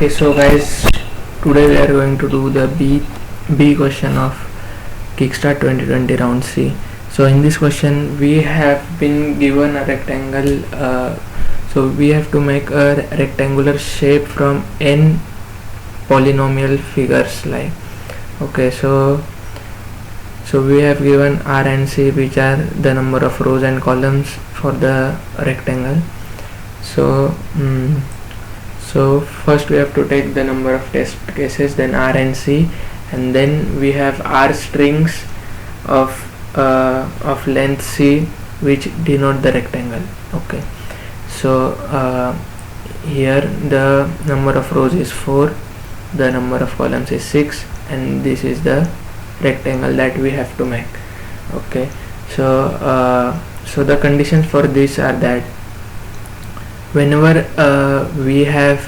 Okay, so guys, today we are going to do the B question of Kickstart 2020 round C. So in this question we have been given a rectangle, so we have to make a rectangular shape from n polynomial figures like. Okay, so we have given R and C, which are the number of rows and columns for the rectangle. So first we have to take the number of test cases, then R and C, and then we have R strings of length C, which denote the rectangle. Okay, so here the number of rows is 4, the number of columns is 6, and this is the rectangle that we have to make. Okay, so the conditions for this are that whenever we have,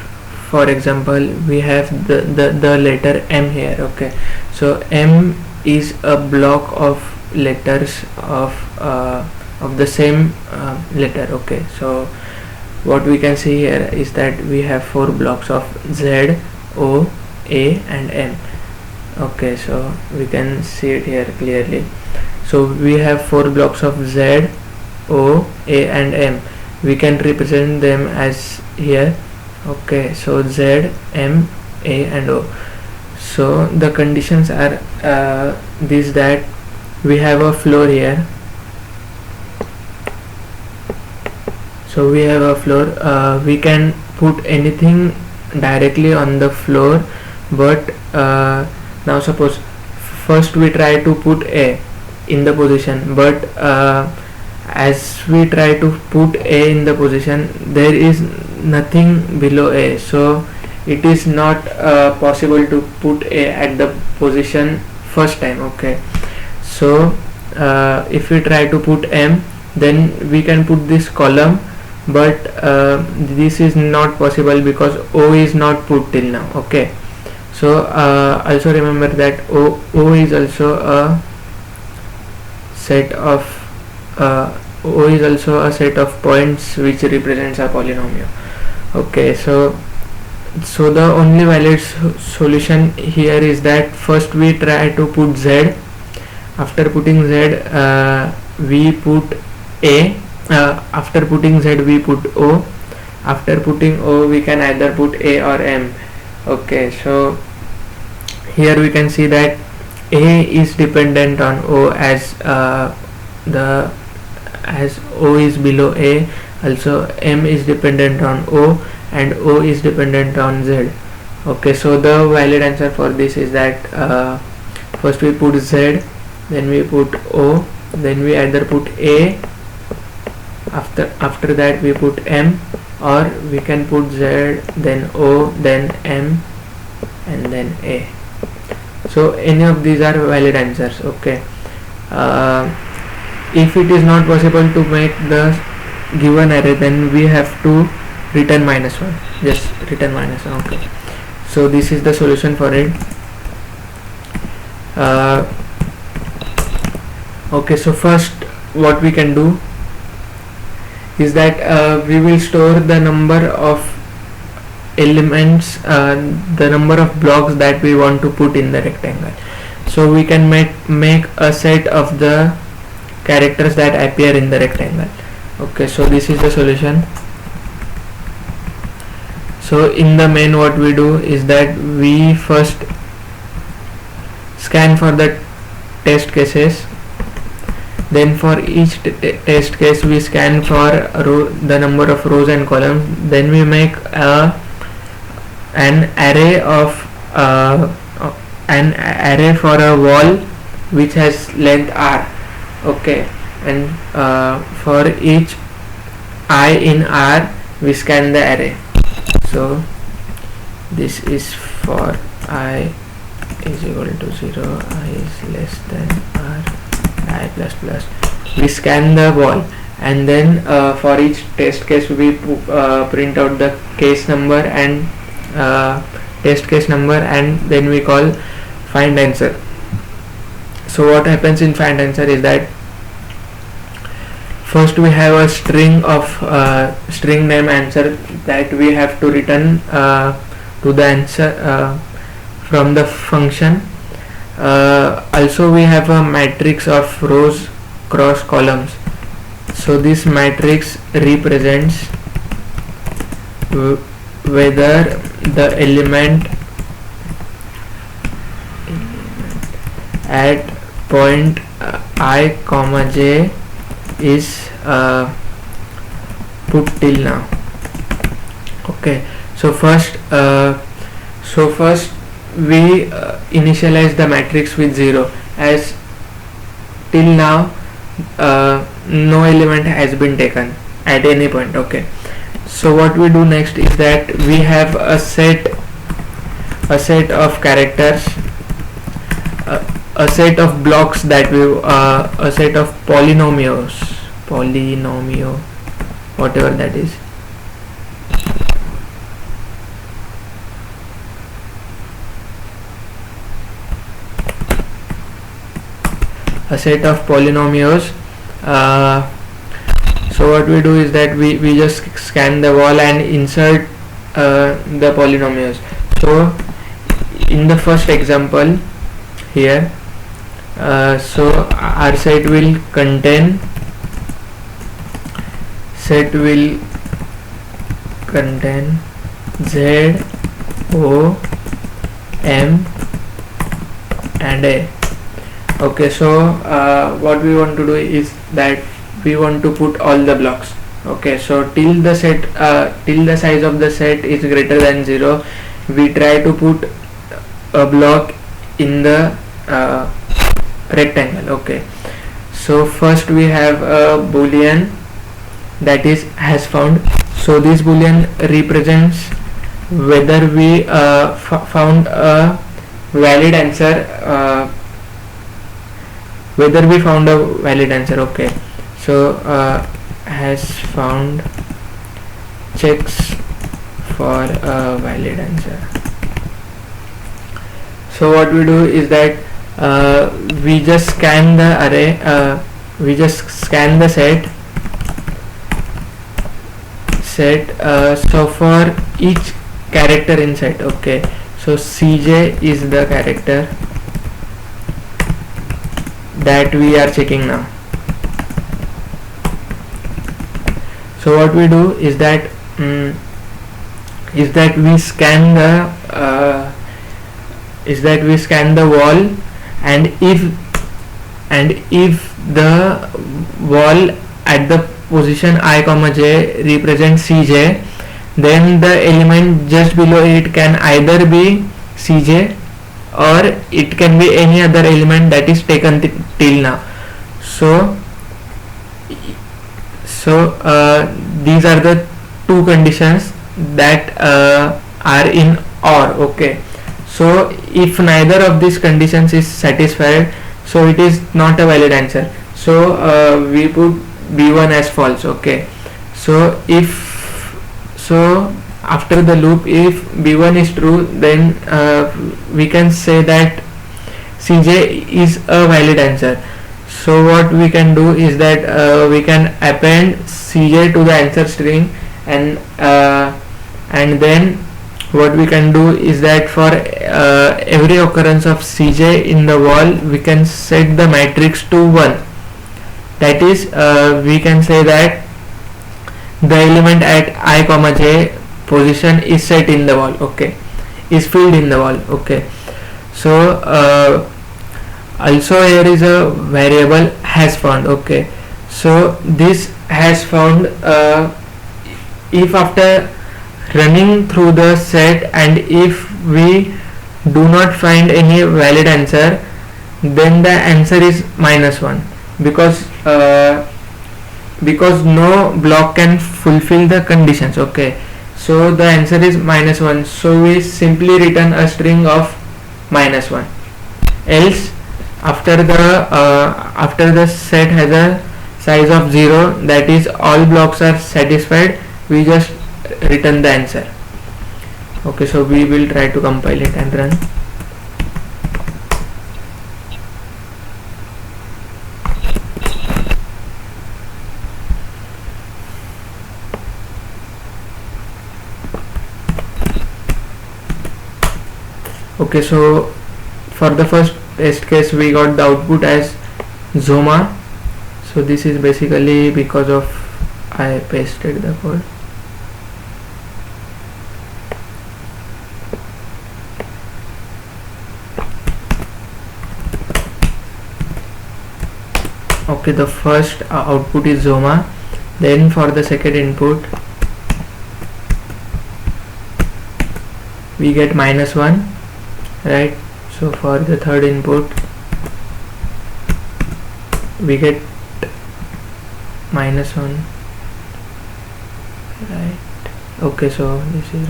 for example, we have the letter M here. Okay, so M is a block of letters of the same letter. Okay, so what we can see here is that we have 4 blocks of Z, O, A and M. Okay, so we can see it here clearly. So we have 4 blocks of Z, O, A and M. We can represent them as here. Okay, so Z, M, A and O. So the conditions are this, that we have a floor here. So we have a floor, we can put anything directly on the floor, but now suppose first we try to put A in the position, but as we try to put A in the position, there is nothing below A, so it is not possible to put A at the position first time. Okay, so if we try to put M, then we can put this column, but this is not possible because O is not put till now. Okay, so also remember that O is also a set of O is also a set of points which represents a polynomial. Okay, so the only valid solution here is that first we try to put Z. After putting Z, we put A. After putting Z, we put O. After putting O, we can either put A or M. Okay, so here we can see that A is dependent on O, as O is below A. Also M is dependent on O and O is dependent on Z. Okay, so the valid answer for this is that first we put Z, then we put O, then we either put A, after that we put M, or we can put Z, then O, then M and then A. So any of these are valid answers. Okay, if it is not possible to make the given array, then we have to return -1. Just return -1. Okay, so this is the solution for it. Okay, so first what we can do is that we will store the number of elements, the number of blocks that we want to put in the rectangle. So we can make a set of the characters that appear in the rectangle. Okay, so this is the solution. So in the main, what we do is that we first scan for the test cases, then for each test case we scan for the number of rows and columns, then we make an array for a wall which has length R. Okay, and for each I in R we scan the array. So this is for I is equal to 0, I is less than R, I plus plus. We scan the wall, and then for each test case we print out the case number and test case number, and then we call find answer. So what happens in find answer is that first we have a string of string name answer that we have to return to the answer from the function. Also we have a matrix of rows cross columns. So this matrix represents whether the element at point I comma j is put till now. Okay, so first we initialize the matrix with 0, as till now no element has been taken at any point. Okay, so what we do next is that we have a set of characters, a set of blocks, that we a set of polynomio, whatever that is. A set of polynomials. So what we do is that we just scan the wall and insert the polynomials. So in the first example here, so our set will contain Z, O, M and A. Okay, so what we want to do is that we want to put all the blocks. Okay, so till the size of the set is greater than 0, we try to put a block in the rectangle. Okay, so first we have a boolean, that is has found. So this boolean represents whether we found a valid answer, Okay, so has found checks for a valid answer. So what we do is that we just scan the array, we just scan the set. So for each character in set, okay, so Cj is the character that we are checking now. So what we do is that we scan the wall, and if the wall at the position I comma j represents Cj, then the element just below it can either be Cj or it can be any other element that is taken till now. So these are the two conditions that are in OR. Okay, so if neither of these conditions is satisfied, so it is not a valid answer. So we put b1 as false. Okay, so after the loop, if b1 is true, then we can say that Cj is a valid answer. So what we can do is that we can append Cj to the answer string, and then what we can do is that for every occurrence of Cj in the wall, we can set the matrix to 1. That is, we can say that the element at I comma j position is set in the wall. Okay, is filled in the wall. Okay, so also here is a variable has found. Okay, so this has found, if after running through the set and if we do not find any valid answer, then the answer is -1, because no block can fulfill the conditions. Okay, so the answer is -1, so we simply return a string of -1. Else after the set has a size of 0, that is all blocks are satisfied, we just return the answer. Okay, so we will try to compile it and run. Okay, so for the first test case we got the output as Zoma. So this is basically because of I pasted the code. Okay, the first output is Zoma. Then for the second input we get -1, right? So for the third input we get -1, right? Okay, so this is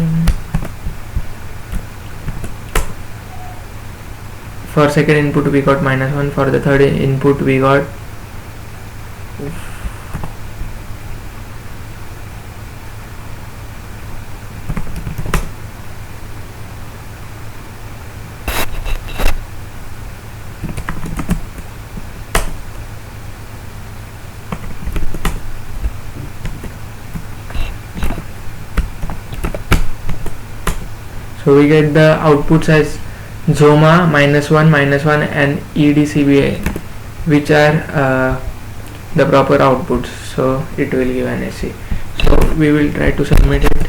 for second input we got -1, for the third input we got so we get the outputs as Zoma, -1, -1 and EDCBA, which are the proper outputs, so it will give an AC. So we will try to submit it.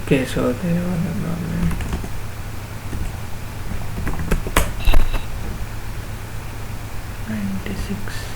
Okay, so there was a problem. -96.